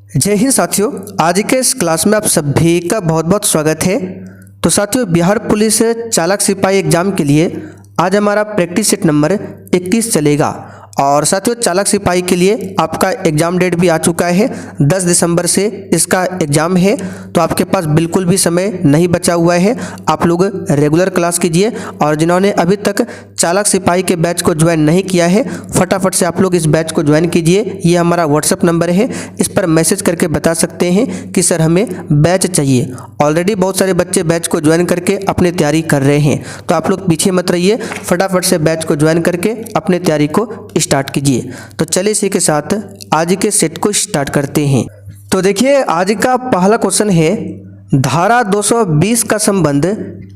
जय हिंद साथियों, आज के इस क्लास में आप सभी का बहुत बहुत स्वागत है। तो साथियों, बिहार पुलिस चालक सिपाही एग्जाम के लिए आज हमारा प्रैक्टिस सेट नंबर 21 चलेगा। और साथियों, चालक सिपाही के लिए आपका एग्ज़ाम डेट भी आ चुका है। 10 दिसंबर से इसका एग्ज़ाम है, तो आपके पास बिल्कुल भी समय नहीं बचा हुआ है। आप लोग रेगुलर क्लास कीजिए और जिन्होंने अभी तक चालक सिपाही के बैच को ज्वाइन नहीं किया है, फटाफट से आप लोग इस बैच को ज्वाइन कीजिए। ये हमारा व्हाट्सअप नंबर है, इस पर मैसेज करके बता सकते हैं कि सर हमें बैच चाहिए। ऑलरेडी बहुत सारे बच्चे बैच को ज्वाइन करके अपनी तैयारी कर रहे हैं, तो आप लोग पीछे मत रहिए, फटाफट से बैच को ज्वाइन करके अपनी तैयारी को स्टार्ट कीजिए। तो चलिए इसी के साथ आज के सेट को स्टार्ट करते हैं। तो देखिए, आज का पहला क्वेश्चन है, धारा 220 का संबंध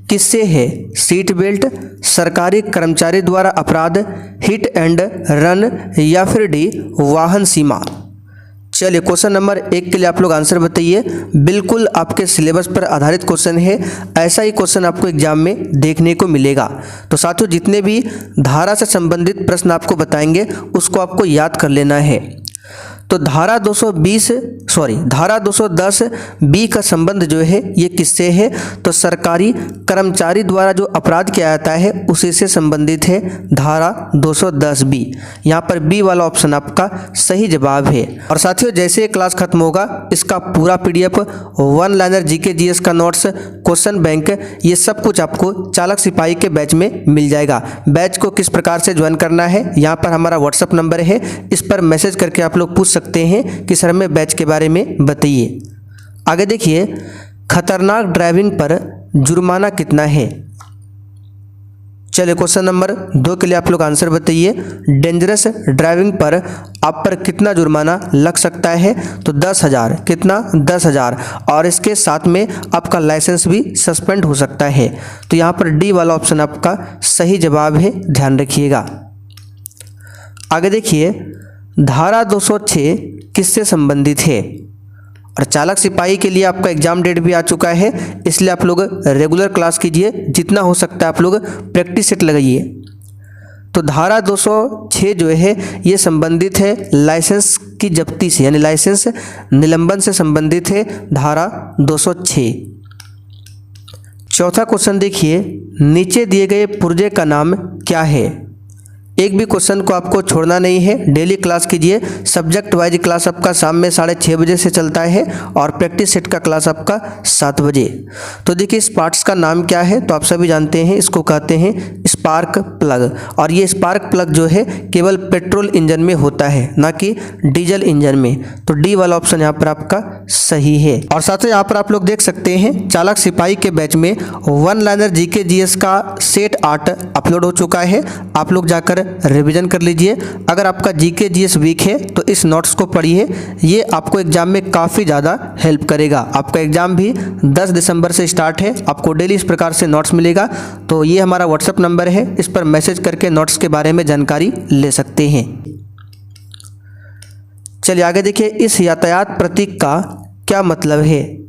किससे है? सीट बेल्ट, सरकारी कर्मचारी द्वारा अपराध, हिट एंड रन, या फिर डी वाहन सीमा। चलिए, क्वेश्चन नंबर 1 के लिए आप लोग आंसर बताइए। बिल्कुल आपके सिलेबस पर आधारित क्वेश्चन है, ऐसा ही क्वेश्चन आपको एग्जाम में देखने को मिलेगा। तो साथियों, जितने भी धारा से संबंधित प्रश्न आपको बताएंगे उसको आपको याद कर लेना है। तो धारा 210 बी का संबंध जो है ये किससे है? तो सरकारी कर्मचारी द्वारा जो अपराध किया जाता है उसी से संबंधित है धारा 210 बी। यहाँ पर बी वाला ऑप्शन आपका सही जवाब है। और साथियों, जैसे ये क्लास खत्म होगा, इसका पूरा PDF, one liner GK GS का नोट्स, क्वेश्चन बैंक, ये सब कुछ आपको चालक सिपाही के बैच में मिल जाएगा। बैच को किस प्रकार से ज्वाइन करना है, यहाँ पर हमारा व्हाट्सअप नंबर है, इस पर मैसेज करके आप लोग पूछ सकते हैं कि सर हमें बैच के बारे में बताइए। आगे देखिए, खतरनाक ड्राइविंग पर जुर्माना कितना है? चलिए, क्वेश्चन नंबर 2 के लिए आप लोग आंसर बताइए। डेंजरस ड्राइविंग पर आप पर कितना जुर्माना लग सकता है? तो 10,000। कितना? 10,000। और इसके साथ में आपका लाइसेंस भी सस्पेंड हो सकता है। तो यहाँ पर डी वाला ऑप्शन आपका सही जवाब है, ध्यान रखिएगा। आगे देखिए, धारा 206 किससे संबंधित है? और चालक सिपाही के लिए आपका एग्जाम डेट भी आ चुका है, इसलिए आप लोग रेगुलर क्लास कीजिए, जितना हो सकता है आप लोग प्रैक्टिस सेट लगाइए। तो धारा 206 जो है ये संबंधित है लाइसेंस की जब्ती से, यानी लाइसेंस निलंबन से संबंधित है धारा 206। चौथा क्वेश्चन देखिए, नीचे दिए गए पुर्जे का नाम क्या है? एक भी क्वेश्चन को आपको छोड़ना नहीं है, डेली क्लास कीजिए। सब्जेक्ट वाइज क्लास आपका शाम में 6:30 बजे से चलता है और प्रैक्टिस सेट का क्लास आपका 7 बजे। तो देखिए, इस पार्ट्स का नाम क्या है? तो आप सभी जानते हैं, इसको कहते हैं स्पार्क प्लग। और ये स्पार्क प्लग जो है केवल पेट्रोल इंजन में होता है, ना कि डीजल इंजन में। तो डी वाला ऑप्शन यहाँ पर आपका सही है। और साथ ही यहाँ पर आप लोग देख सकते हैं, चालक सिपाही के बैच में वन लाइनर जीके जीएस का सेट 8 अपलोड हो चुका है। आप लोग जाकर रिवीजन कर लीजिए। अगर आपका जीके जीएस वीक है तो इस नोट्स को पढ़िए, ये आपको एग्जाम में काफ़ी ज़्यादा हेल्प करेगा। आपका एग्जाम भी 10 दिसंबर से स्टार्ट है, आपको डेली इस प्रकार से नोट्स मिलेगा। तो ये हमारा व्हाट्सएप नंबर है, इस पर मैसेज करके नोट्स के बारे में जानकारी ले सकते हैं। चलिए आगे देखिए, इस यातायात प्रतीक का क्या मतलब है?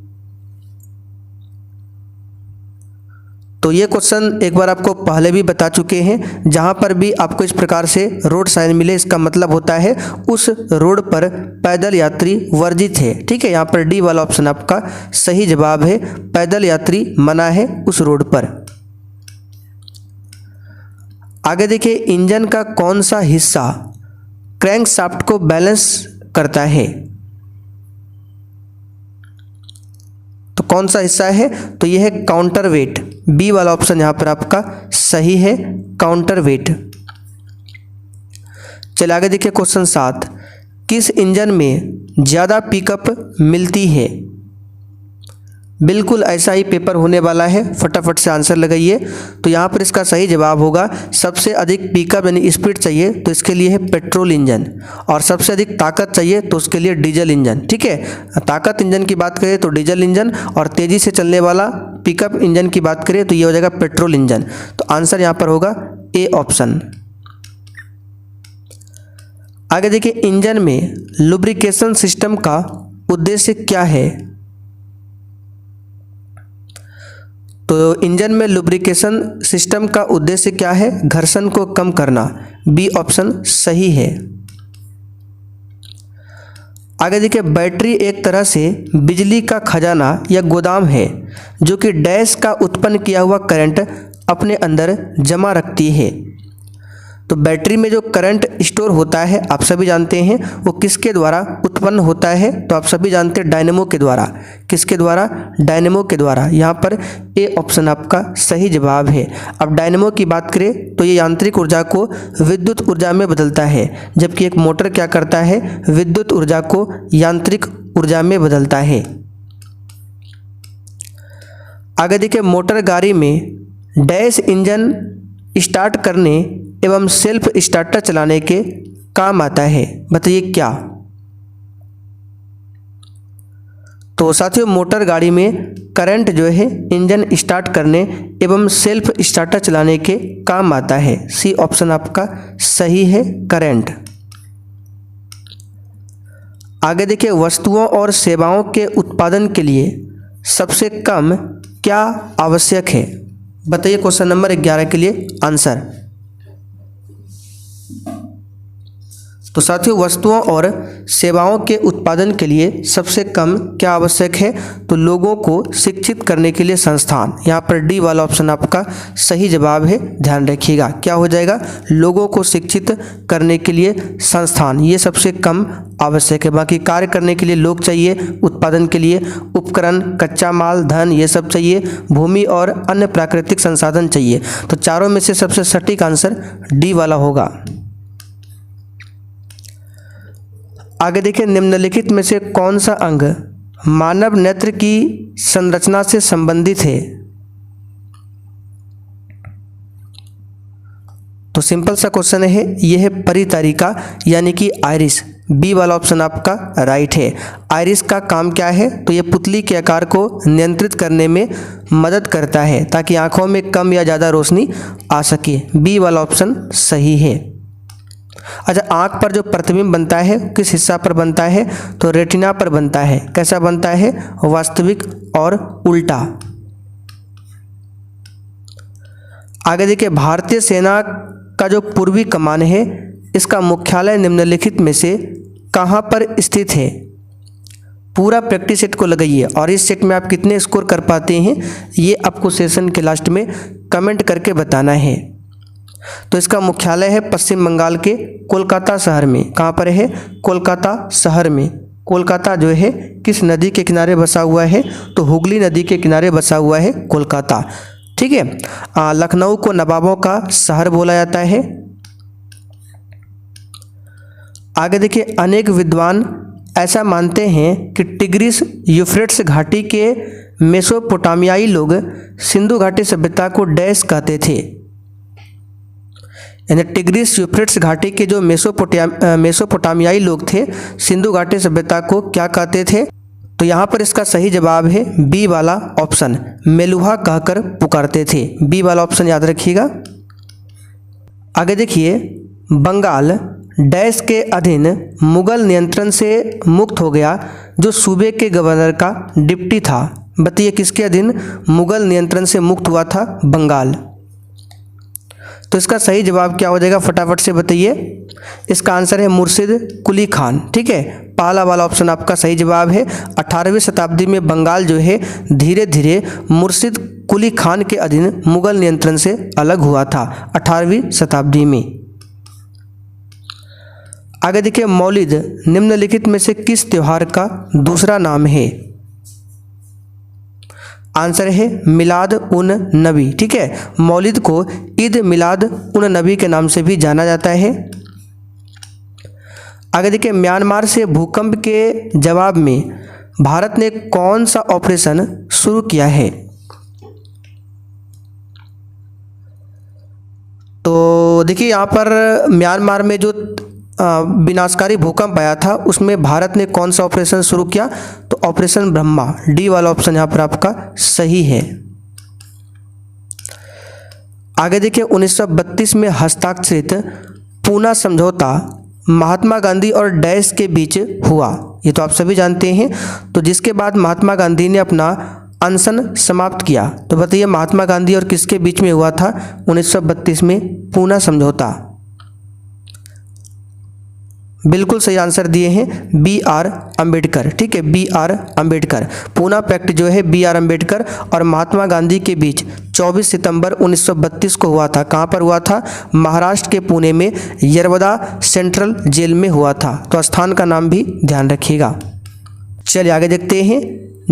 तो ये क्वेश्चन एक बार आपको पहले भी बता चुके हैं। जहाँ पर भी आपको इस प्रकार से रोड साइन मिले, इसका मतलब होता है उस रोड पर पैदल यात्री वर्जित है। ठीक है, यहाँ पर डी वाला ऑप्शन आपका सही जवाब है, पैदल यात्री मना है उस रोड पर। आगे देखिए, इंजन का कौन सा हिस्सा क्रैंकशाफ्ट को बैलेंस करता है? तो कौन सा हिस्सा है? तो यह है काउंटर वेट। बी वाला ऑप्शन यहाँ पर आपका सही है, काउंटर वेट। चलिए आगे देखिए, क्वेश्चन 7, किस इंजन में ज़्यादा पिकअप मिलती है? बिल्कुल ऐसा ही पेपर होने वाला है, फटाफट से आंसर लगाइए। तो यहाँ पर इसका सही जवाब होगा, सबसे अधिक पिकअप यानी स्पीड चाहिए तो इसके लिए है पेट्रोल इंजन, और सबसे अधिक ताकत चाहिए तो उसके लिए डीजल इंजन। ठीक है, ताकत इंजन की बात करें तो डीजल इंजन, और तेज़ी से चलने वाला पिकअप इंजन की बात करें तो ये हो जाएगा पेट्रोल इंजन। तो आंसर यहाँ पर होगा ए ऑप्शन। आगे देखिए, इंजन में लुब्रिकेशन सिस्टम का उद्देश्य क्या है? तो इंजन में लुब्रिकेशन सिस्टम का उद्देश्य क्या है? घर्षण को कम करना। बी ऑप्शन सही है। आगे देखिए, बैटरी एक तरह से बिजली का खजाना या गोदाम है जो कि डैश का उत्पन्न किया हुआ करंट अपने अंदर जमा रखती है। तो बैटरी में जो करंट स्टोर होता है आप सभी जानते हैं वो किसके द्वारा उत्पन्न होता है, तो आप सभी जानते हैं डायनेमो के द्वारा। किसके द्वारा? डायनेमो के द्वारा। यहाँ पर ए ऑप्शन आपका सही जवाब है। अब डायनेमो की बात करें तो ये यांत्रिक ऊर्जा को विद्युत ऊर्जा में बदलता है, जबकि एक मोटर क्या करता है? विद्युत ऊर्जा को यांत्रिक ऊर्जा में बदलता है। आगे देखिए, मोटर गाड़ी में डैश इंजन स्टार्ट करने एवं सेल्फ स्टार्टर चलाने के काम आता है, बताइए क्या? तो साथियों, मोटर गाड़ी में करंट जो है इंजन स्टार्ट करने एवं सेल्फ स्टार्टर चलाने के काम आता है। सी ऑप्शन आपका सही है, करंट। आगे देखिए, वस्तुओं और सेवाओं के उत्पादन के लिए सबसे कम क्या आवश्यक है, बताइए क्वेश्चन नंबर 11 के लिए आंसर। तो साथियों, वस्तुओं और सेवाओं के उत्पादन के लिए सबसे कम क्या आवश्यक है, तो लोगों को शिक्षित करने के लिए संस्थान। यहाँ पर डी वाला ऑप्शन आपका सही जवाब है, ध्यान रखिएगा। क्या हो जाएगा? लोगों को शिक्षित करने के लिए संस्थान, ये सबसे कम आवश्यक है। बाकी कार्य करने के लिए लोग चाहिए, उत्पादन के लिए उपकरण, कच्चा माल, धन, ये सब चाहिए, भूमि और अन्य प्राकृतिक संसाधन चाहिए। तो चारों में से सबसे सटीक आंसर डी वाला होगा। आगे देखिए, निम्नलिखित में से कौन सा अंग मानव नेत्र की संरचना से संबंधित है? तो सिंपल सा क्वेश्चन है, यह है परितरिका यानी कि आइरिस। बी वाला ऑप्शन आपका राइट है। आइरिस का काम क्या है? तो ये पुतली के आकार को नियंत्रित करने में मदद करता है ताकि आंखों में कम या ज़्यादा रोशनी आ सके। बी वाला ऑप्शन सही है। अच्छा, आँख पर जो प्रतिबिंब बनता है किस हिस्सा पर बनता है? तो रेटिना पर बनता है। कैसा बनता है? वास्तविक और उल्टा। आगे देखिए, भारतीय सेना का जो पूर्वी कमान है इसका मुख्यालय निम्नलिखित में से कहाँ पर स्थित है? पूरा प्रैक्टिस सेट को लगाइए और इस सेट में आप कितने स्कोर कर पाते हैं ये आपको सेशन के लास्ट में कमेंट करके बताना है। तो इसका मुख्यालय है पश्चिम बंगाल के कोलकाता शहर में। कहाँ पर है? कोलकाता शहर में। कोलकाता जो है किस नदी के किनारे बसा हुआ है? तो हुगली नदी के किनारे बसा हुआ है कोलकाता। ठीक है। लखनऊ को नवाबों का शहर बोला जाता है। आगे देखिए, अनेक विद्वान ऐसा मानते हैं कि टिग्रिस यूफ्रेट्स घाटी के मेसोपोटामियाई लोग सिंधु घाटी सभ्यता को डैश कहते थे। यानी टिग्रिस यूफ्रेट्स घाटी के जो मेसोपोटामियाई लोग थे सिंधु घाटी सभ्यता को क्या कहते थे? तो यहाँ पर इसका सही जवाब है बी वाला ऑप्शन, मेलुहा कहकर पुकारते थे। बी वाला ऑप्शन याद रखिएगा। आगे देखिए, बंगाल डैश के अधीन मुगल नियंत्रण से मुक्त हो गया जो सूबे के गवर्नर का डिप्टी था। बताइए किसके अधीन मुगल नियंत्रण से मुक्त हुआ था बंगाल? तो इसका सही जवाब क्या हो जाएगा, फटाफट से बताइए। इसका आंसर है मुर्शिद कुली खान। ठीक है, पहला वाला ऑप्शन आपका सही जवाब है। 18वीं शताब्दी में बंगाल जो है धीरे धीरे मुर्शिद कुली खान के अधीन मुगल नियंत्रण से अलग हुआ था 18वीं शताब्दी में। आगे देखिए, मौलिद निम्नलिखित में से किस त्योहार का दूसरा नाम है? आंसर है मिलाद उन नबी। ठीक है, मौलिद को ईद मिलाद उन नबी के नाम से भी जाना जाता है। आगे देखिए, म्यांमार से भूकंप के जवाब में भारत ने कौन सा ऑपरेशन शुरू किया है? तो देखिए, यहाँ पर म्यांमार में जो विनाशकारी भूकंप आया था उसमें भारत ने कौन सा ऑपरेशन शुरू किया? तो ऑपरेशन ब्रह्मा। डी वाला ऑप्शन यहाँ पर आपका सही है। आगे देखिए, 1932 में हस्ताक्षरित पूना समझौता महात्मा गांधी और डैश के बीच हुआ, ये तो आप सभी जानते हैं। तो जिसके बाद महात्मा गांधी ने अपना अनशन समाप्त किया, तो बताइए महात्मा गांधी और किसके बीच में हुआ था 1932 में पूना समझौता? बिल्कुल सही आंसर दिए हैं बी आर अम्बेडकर। ठीक है, B R Ambedkar. Poona pact जो है बी आर अम्बेडकर और महात्मा गांधी के बीच 24 सितंबर 1932 को हुआ था। कहाँ पर हुआ था? महाराष्ट्र के पुणे में यरवदा सेंट्रल जेल में हुआ था। तो स्थान का नाम भी ध्यान रखिएगा। चलिए आगे देखते हैं।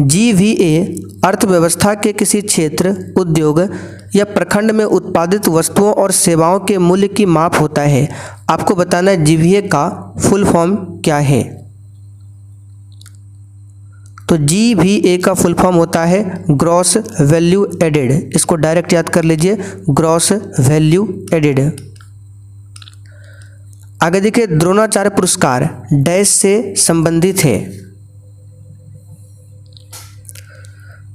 जीवीए अर्थव्यवस्था के किसी क्षेत्र, उद्योग या प्रखंड में उत्पादित वस्तुओं और सेवाओं के मूल्य की माप होता है। आपको बताना है जीवीए का फुल फॉर्म क्या है। तो जीवीए का फुल फॉर्म होता है ग्रॉस वैल्यू एडेड। इसको डायरेक्ट याद कर लीजिए, ग्रॉस वैल्यू एडेड। आगे देखिए, द्रोणाचार्य पुरस्कार डैश से संबंधित है।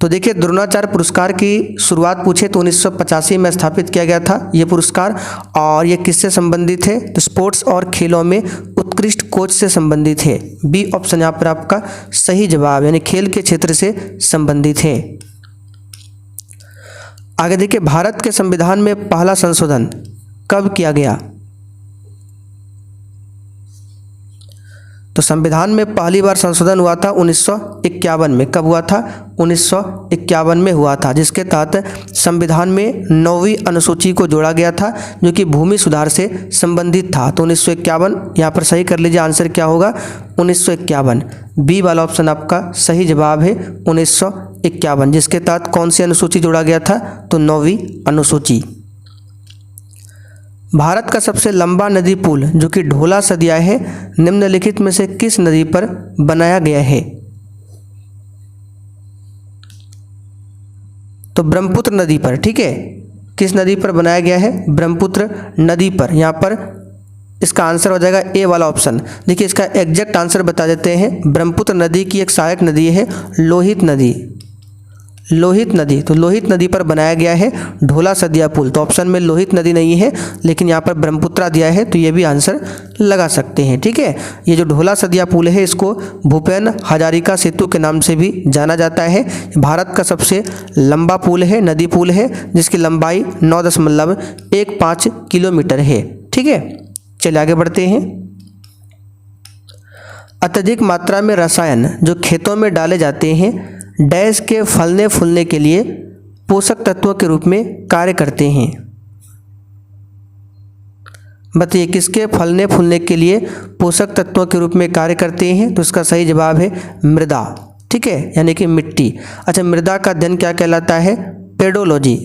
तो देखिए, द्रोणाचार्य पुरस्कार की शुरुआत पूछे तो 1985 में स्थापित किया गया था ये पुरस्कार। और ये किससे संबंधित है? तो स्पोर्ट्स और खेलों में उत्कृष्ट कोच से संबंधित है। बी ऑप्शन यहाँ पर आपका सही जवाब, यानी खेल के क्षेत्र से संबंधित है। आगे देखिए, भारत के संविधान में पहला संशोधन कब किया गया? तो संविधान में पहली बार संशोधन हुआ था 1951 में। कब हुआ था? 1951 में हुआ था, जिसके तहत संविधान में 9वीं अनुसूची को जोड़ा गया था जो कि भूमि सुधार से संबंधित था। तो 1951 यहाँ पर सही कर लीजिए, आंसर क्या होगा? 1951। बी वाला ऑप्शन आपका सही जवाब है 1951, जिसके तहत कौन सी अनुसूची जोड़ा गया था? तो 9वीं अनुसूची। भारत का सबसे लंबा नदी पुल जो कि ढोला सदिया है, निम्नलिखित में से किस नदी पर बनाया गया है? तो ब्रह्मपुत्र नदी पर। ठीक है, किस नदी पर बनाया गया है? ब्रह्मपुत्र नदी पर। यहाँ पर इसका आंसर हो जाएगा ए वाला ऑप्शन। देखिए, इसका एग्जैक्ट आंसर बता देते हैं। ब्रह्मपुत्र नदी की एक सहायक नदी है लोहित नदी। लोहित नदी, तो लोहित नदी पर बनाया गया है ढोला सदिया पुल। तो ऑप्शन में लोहित नदी नहीं है, लेकिन यहाँ पर ब्रह्मपुत्रा दिया है, तो ये भी आंसर लगा सकते हैं। ठीक है, ये जो ढोला सदिया पुल है इसको भूपेन हजारिका सेतु के नाम से भी जाना जाता है। भारत का सबसे लंबा पुल है, नदी पुल है, जिसकी लंबाई 9.15 किलोमीटर है। ठीक है, चलिए आगे बढ़ते हैं। अत्यधिक मात्रा में रसायन जो खेतों में डाले जाते हैं डैश के फलने फूलने के लिए पोषक तत्वों के रूप में कार्य करते हैं। बताइए, किसके फलने फूलने के लिए पोषक तत्वों के रूप में कार्य करते हैं? तो इसका सही जवाब है मृदा। ठीक है, यानी कि मिट्टी। अच्छा, मृदा का अध्ययन क्या कहलाता है? पेडोलॉजी।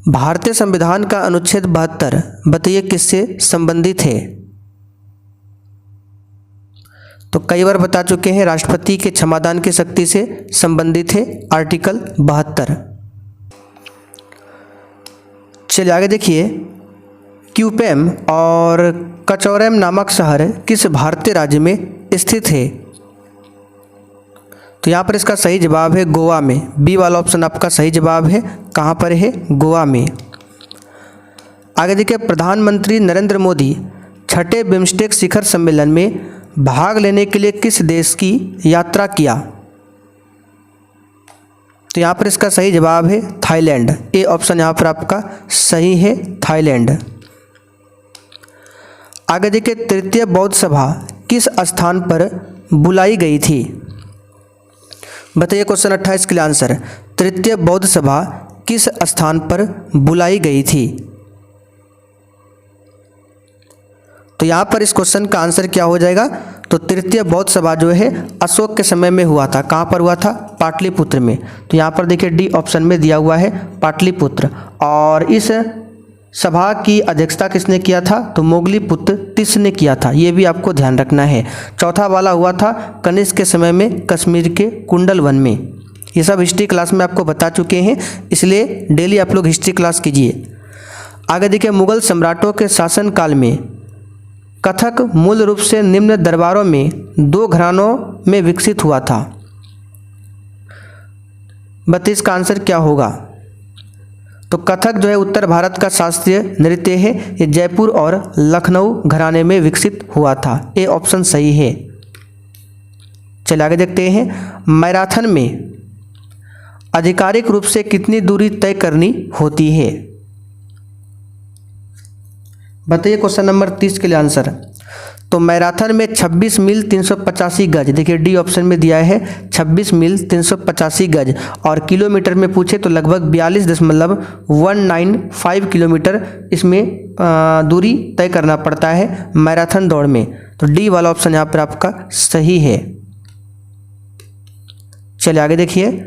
भारतीय संविधान का अनुच्छेद 72 बताइए किससे संबंधित है? तो कई बार बता चुके हैं, राष्ट्रपति के क्षमादान की शक्ति से संबंधित है आर्टिकल 72। चलिए आगे देखिए, क्यूपेम और कचौरेम नामक शहर किस भारतीय राज्य में स्थित है? तो यहाँ पर इसका सही जवाब है गोवा में। बी वाला ऑप्शन आपका सही जवाब है। कहाँ पर है? गोवा में। आगे देखिए, प्रधानमंत्री नरेंद्र मोदी छठे बिम्स्टेक शिखर सम्मेलन में भाग लेने के लिए किस देश की यात्रा किया? तो यहाँ पर इसका सही जवाब है थाईलैंड। ए ऑप्शन यहाँ पर आपका सही है, थाईलैंड। आगे देखिए, तृतीय बौद्ध सभा किस स्थान पर बुलाई गई थी? बताइए, क्वेश्चन 28 के लिए आंसर। तृतीय बौद्ध सभा किस स्थान पर बुलाई गई थी? तो यहाँ पर इस क्वेश्चन का आंसर क्या हो जाएगा? तो तृतीय बौद्ध सभा जो है अशोक के समय में हुआ था। कहाँ पर हुआ था? पाटलिपुत्र में। तो यहाँ पर देखिए डी ऑप्शन में दिया हुआ है पाटलिपुत्र। और इस सभा की अध्यक्षता किसने किया था? तो मोगलीपुत्र तिस ने किया था। ये भी आपको ध्यान रखना है। चौथा वाला हुआ था कनिष्क के समय में कश्मीर के कुंडल वन में। ये सब हिस्ट्री क्लास में आपको बता चुके हैं, इसलिए डेली आप लोग हिस्ट्री क्लास कीजिए। आगे देखिए, मुगल सम्राटों के शासनकाल में कथक मूल रूप से निम्न दरबारों में 2 घरानों में विकसित हुआ था। 32 का आंसर क्या होगा? तो कथक जो है उत्तर भारत का शास्त्रीय नृत्य है। ये जयपुर और लखनऊ घराने में विकसित हुआ था। ए ऑप्शन सही है। चलिए आगे देखते हैं। मैराथन में आधिकारिक रूप से कितनी दूरी तय करनी होती है? बताइए क्वेश्चन नंबर 30 के लिए आंसर। तो मैराथन में 26 मील 385 गज, देखिए डी ऑप्शन में दिया है 26 मील 385 गज, और किलोमीटर में पूछे तो लगभग 42.195 किलोमीटर इसमें दूरी तय करना पड़ता है मैराथन दौड़ में। तो डी वाला ऑप्शन यहाँ पर आपका सही है। चलिए आगे देखिए,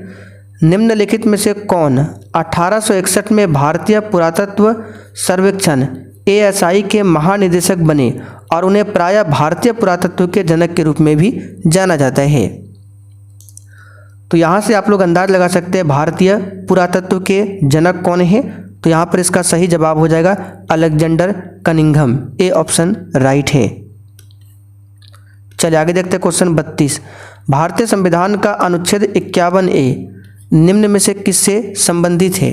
निम्नलिखित में से कौन 1861 में भारतीय पुरातत्व सर्वेक्षण ASI के महानिदेशक बने और उन्हें प्रायः भारतीय पुरातत्व के जनक के रूप में भी जाना जाता है। तो यहाँ से आप लोग अंदाज लगा सकते हैं भारतीय पुरातत्व के जनक कौन है। तो यहाँ पर इसका सही जवाब हो जाएगा Alexander Cunningham, A option right है। चलिए आगे देखते हैं क्वेश्चन 32। भारतीय संविधान का अनुच्छेद 51A निम्न में से किससे संबंधित है?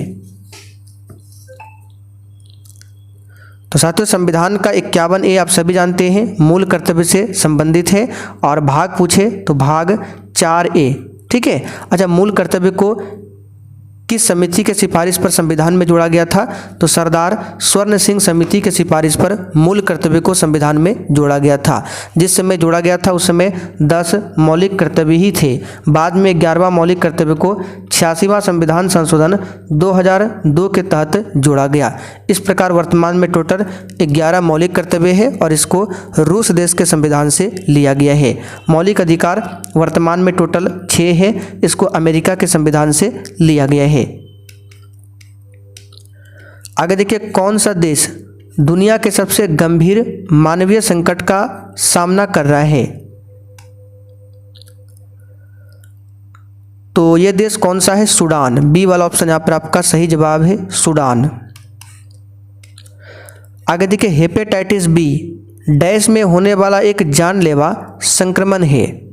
तो साथियों संविधान का 51A आप सभी जानते हैं मूल कर्तव्य से संबंधित है, और भाग पूछे तो भाग 4A, ठीक है। अच्छा, मूल कर्तव्य को किस समिति के सिफारिश पर संविधान में जोड़ा गया था? तो सरदार स्वर्ण सिंह समिति के सिफारिश पर मूल कर्तव्य को संविधान में जोड़ा गया था। जिस समय जोड़ा गया था उस समय 10 मौलिक कर्तव्य ही थे। बाद में 11वां मौलिक कर्तव्य को 86वां संविधान संशोधन 2002 के तहत जोड़ा गया। इस प्रकार वर्तमान में टोटल 11 मौलिक कर्तव्य है और इसको रूस देश के संविधान से लिया गया है। मौलिक अधिकार वर्तमान में टोटल 6 है, इसको अमेरिका के संविधान से लिया गया है। आगे देखिए, कौन सा देश दुनिया के सबसे गंभीर मानवीय संकट का सामना कर रहा है? तो यह देश कौन सा है? सूडान, बी वाला ऑप्शन यहां पर आपका सही जवाब है, सूडान। आगे देखिए, हेपेटाइटिस बी डैश में होने वाला एक जानलेवा संक्रमण है।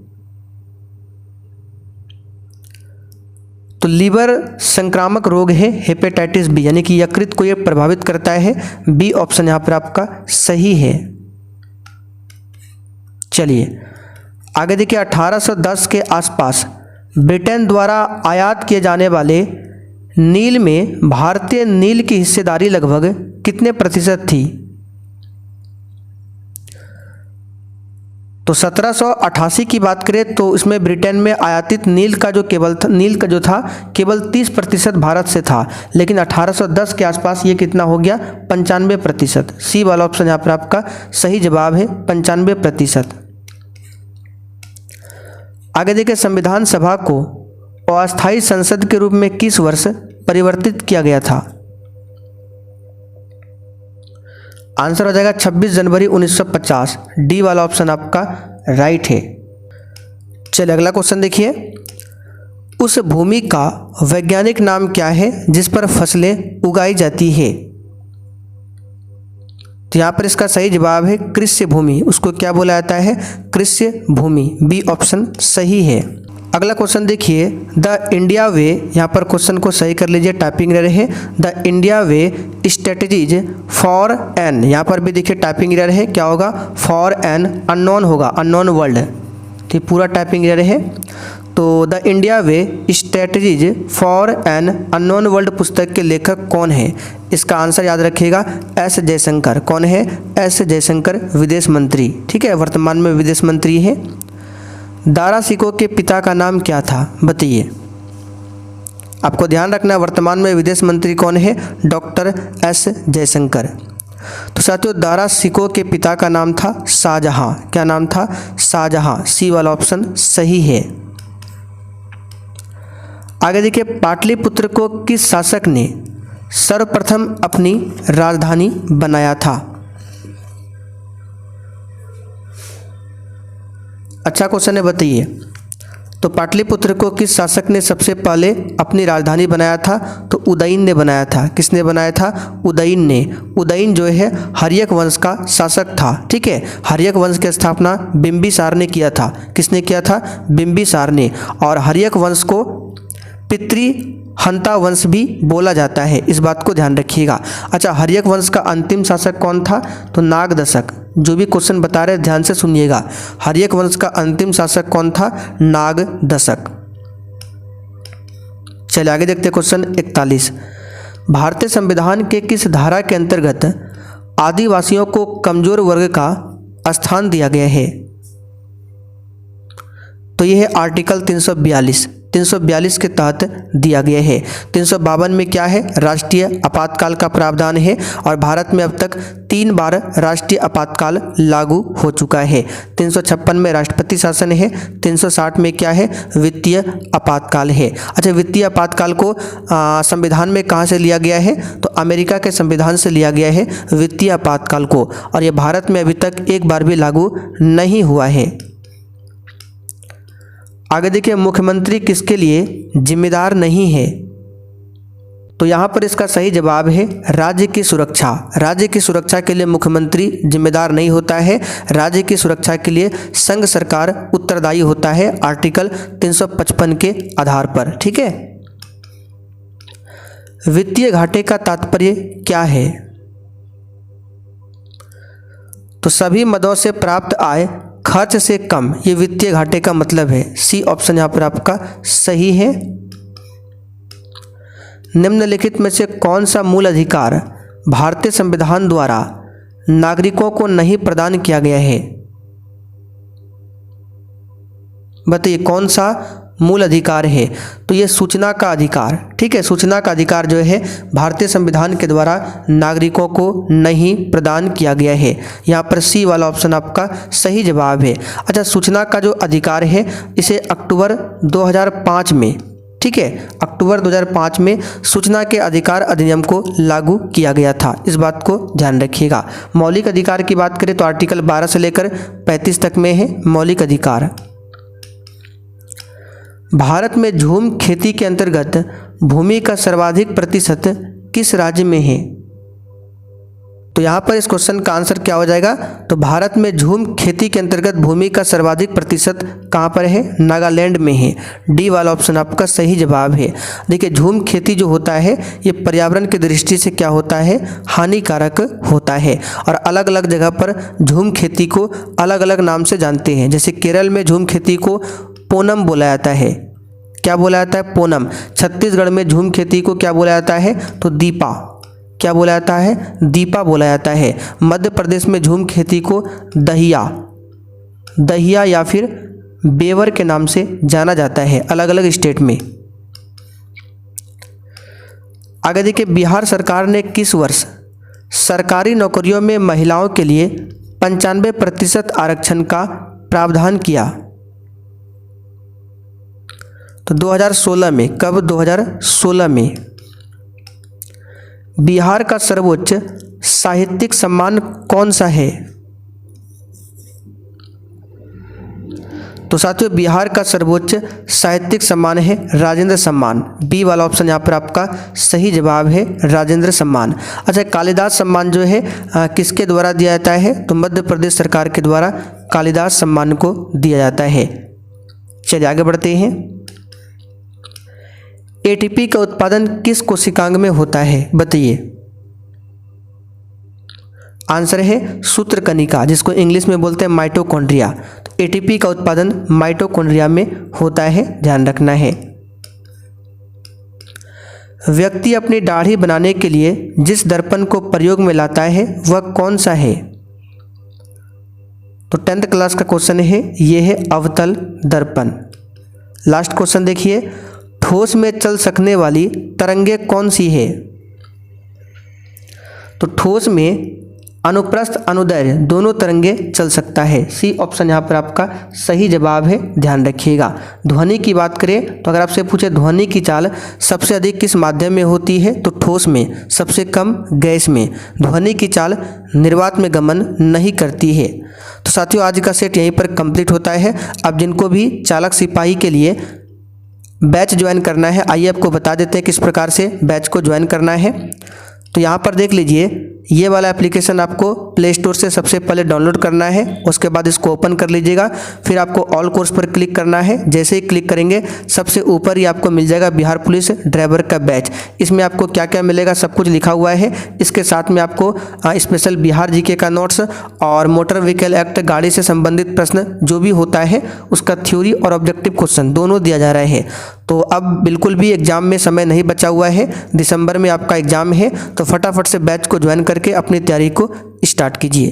तो लीवर संक्रामक रोग है हेपेटाइटिस बी, यानी कि यकृत को यह प्रभावित करता है। बी ऑप्शन यहां पर आपका सही है। चलिए आगे देखिए, 1810 के आसपास ब्रिटेन द्वारा आयात किए जाने वाले नील में भारतीय नील की हिस्सेदारी लगभग कितने प्रतिशत थी? तो 1788 की बात करें तो इसमें ब्रिटेन में आयातित नील का जो था केवल 30% भारत से था, लेकिन 1810 के आसपास ये कितना हो गया? 95%। सी वाला ऑप्शन यहाँ पर आपका सही जवाब है, 95%। आगे देखिए, संविधान सभा को अस्थायी संसद के रूप में किस वर्ष परिवर्तित किया गया था? आंसर हो जाएगा 26 जनवरी 1950। डी वाला ऑप्शन आपका राइट है। चलिए अगला क्वेश्चन देखिए, उस भूमि का वैज्ञानिक नाम क्या है जिस पर फसलें उगाई जाती है? तो यहाँ पर इसका सही जवाब है कृषि भूमि। उसको क्या बोला जाता है? कृषि भूमि। बी ऑप्शन सही है। अगला क्वेश्चन देखिए, द इंडिया वे, यहाँ पर क्वेश्चन को सही कर लीजिए, टाइपिंग एरर है। The India way strategies for an, यहाँ पर भी देखिए टाइपिंग एरर है। क्या होगा? फॉर एन अननोन होगा, अननोन वर्ल्ड, ठीक, पूरा टाइपिंग एरर है। तो the India way strategies for an unknown world पुस्तक के लेखक कौन है? इसका आंसर याद रखिएगा, एस जयशंकर। कौन है? एस जयशंकर, विदेश मंत्री, ठीक है, वर्तमान में विदेश मंत्री है। दारा सिकोह के पिता का नाम क्या था? बताइए। आपको ध्यान रखना है वर्तमान में विदेश मंत्री कौन है? Doctor S Jaishankar. तो साथियों दारा सिकोह के पिता का नाम था शाहजहां। क्या नाम था? शाहजहां। सी वाला ऑप्शन सही है। आगे देखिए, पाटलिपुत्र को किस शासक ने सर्वप्रथम अपनी राजधानी बनाया था? अच्छा क्वेश्चन है, बताइए। तो पाटलिपुत्र को किस शासक ने सबसे पहले अपनी राजधानी बनाया था? तो उदयन ने बनाया था। किसने बनाया था? उदयन ने। उदयन जो है हर्यक वंश का शासक था, ठीक है। हर्यक वंश की स्थापना बिंबिसार ने किया था। किसने किया था? बिंबिसार ने। और हर्यक वंश को पितृहंता वंश भी बोला जाता है, इस बात को ध्यान रखिएगा। अच्छा, हर्यक वंश का अंतिम शासक कौन था? तो नागदशक। जो भी क्वेश्चन बता रहे ध्यान से सुनिएगा। हर्यक वंश का अंतिम शासक कौन था? नागदशक। चलिए आगे देखते हैं क्वेश्चन 41। भारतीय संविधान के किस धारा के अंतर्गत आदिवासियों को कमजोर वर्ग का स्थान दिया गया है? तो यह है आर्टिकल 342 के तहत दिया गया है। 352 में क्या है? राष्ट्रीय आपातकाल का प्रावधान है और भारत में अब तक 3 बार राष्ट्रीय आपातकाल लागू हो चुका है। 356 में राष्ट्रपति शासन है। 360 में क्या है? वित्तीय आपातकाल है। अच्छा, वित्तीय आपातकाल को संविधान में कहाँ से लिया गया है? तो अमेरिका के संविधान से लिया गया है वित्तीय आपातकाल को, और यह भारत में अभी तक एक बार भी लागू नहीं हुआ है। आगे देखिए, मुख्यमंत्री किसके लिए जिम्मेदार नहीं है? तो यहाँ पर इसका सही जवाब है राज्य की सुरक्षा। राज्य की सुरक्षा के लिए मुख्यमंत्री जिम्मेदार नहीं होता है। राज्य की सुरक्षा के लिए संघ सरकार उत्तरदायी होता है आर्टिकल 355 के आधार पर। ठीक है। वित्तीय घाटे का तात्पर्य क्या है? तो सभी मदों से प्राप्त आय खर्च से कम, ये वित्तीय घाटे का मतलब है। सी ऑप्शन यहाँ पर आपका सही है। निम्नलिखित में से कौन सा मूल अधिकार भारतीय संविधान द्वारा नागरिकों को नहीं प्रदान किया गया है? बताइए कौन सा मूल अधिकार है? तो ये सूचना का अधिकार। ठीक है, सूचना का अधिकार जो है भारतीय संविधान के द्वारा नागरिकों को नहीं प्रदान किया गया है। यहाँ पर सी वाला ऑप्शन आपका सही जवाब है। अच्छा, सूचना का जो अधिकार है इसे अक्टूबर 2005 में, ठीक है, अक्टूबर 2005 में सूचना के अधिकार अधिनियम को लागू किया गया था। इस बात को ध्यान रखिएगा। मौलिक अधिकार की बात करें तो आर्टिकल 12 से लेकर 35 तक में है मौलिक अधिकार। भारत में झूम खेती के अंतर्गत भूमि का सर्वाधिक प्रतिशत किस राज्य में है? तो यहाँ पर इस क्वेश्चन का आंसर क्या हो जाएगा? तो भारत में झूम खेती के अंतर्गत भूमि का सर्वाधिक प्रतिशत कहाँ पर है? नागालैंड में है। डी वाला ऑप्शन आपका सही जवाब है। देखिए, झूम खेती जो होता है ये पर्यावरण की दृष्टि से क्या होता है? हानिकारक होता है, और अलग अलग जगह पर झूम खेती को अलग अलग नाम से जानते हैं। जैसे केरल में झूम खेती को पोनम बोला जाता है। क्या बोला जाता है? पोनम। छत्तीसगढ़ में झूम खेती को क्या बोला जाता है? तो दीपा। क्या बोला जाता है? दीपा बोला जाता है। मध्य प्रदेश में झूम खेती को दहिया या फिर बेवर के नाम से जाना जाता है अलग अलग स्टेट में। आगे देखिए, बिहार सरकार ने किस वर्ष सरकारी नौकरियों में महिलाओं के लिए 95% आरक्षण का प्रावधान किया? तो 2016 में। कब? 2016 में। बिहार का सर्वोच्च साहित्यिक सम्मान कौन सा है? तो साथियों, बिहार का सर्वोच्च साहित्यिक सम्मान है राजेंद्र सम्मान। बी वाला ऑप्शन यहाँ पर आपका सही जवाब है, राजेंद्र सम्मान। अच्छा, कालिदास सम्मान जो है किसके द्वारा दिया जाता है? तो मध्य प्रदेश सरकार के द्वारा कालिदास सम्मान को दिया जाता है। चलिए आगे बढ़ते हैं। एटीपी का उत्पादन किस कोशिकांग में होता है? बताइए। आंसर है सूत्रकनिका, जिसको इंग्लिश में बोलते हैं माइटोकॉन्ड्रिया। तो एटीपी का उत्पादन माइटोकॉन्ड्रिया में होता है, ध्यान रखना है। व्यक्ति अपनी दाढ़ी बनाने के लिए जिस दर्पण को प्रयोग में लाता है वह कौन सा है? तो 10th क्लास का क्वेश्चन है, यह है अवतल दर्पण। लास्ट क्वेश्चन देखिए, ठोस में चल सकने वाली तरंगे कौन सी है? तो ठोस में अनुप्रस्थ अनुदैर्घ्य दोनों तरंगे चल सकता है। सी ऑप्शन यहाँ पर आपका सही जवाब है, ध्यान रखिएगा। ध्वनि की बात करें तो अगर आपसे पूछे ध्वनि की चाल सबसे अधिक किस माध्यम में होती है? तो ठोस में, सबसे कम गैस में। ध्वनि की चाल निर्वात में गमन नहीं करती है। तो साथियों, आज का सेट यहीं पर कंप्लीट होता है। अब जिनको भी चालक सिपाही के लिए बैच ज्वाइन करना है, आइए आपको बता देते हैं किस प्रकार से बैच को ज्वाइन करना है। तो यहाँ पर देख लीजिए, ये वाला एप्लीकेशन आपको प्ले स्टोर से सबसे पहले डाउनलोड करना है। उसके बाद इसको ओपन कर लीजिएगा। फिर आपको ऑल कोर्स पर क्लिक करना है। जैसे ही क्लिक करेंगे सबसे ऊपर ही आपको मिल जाएगा बिहार पुलिस ड्राइवर का बैच। इसमें आपको क्या क्या मिलेगा सब कुछ लिखा हुआ है। इसके साथ में आपको स्पेशल बिहार जीके का नोट्स और मोटर व्हीकल एक्ट गाड़ी से संबंधित प्रश्न जो भी होता है उसका थ्योरी और ऑब्जेक्टिव क्वेश्चन दोनों दिया जा रहा है। तो अब बिल्कुल भी एग्जाम में समय नहीं बचा हुआ है। दिसंबर में आपका एग्जाम है, तो तो फटाफट से बैच को ज्वाइन करके अपनी तैयारी को स्टार्ट कीजिए।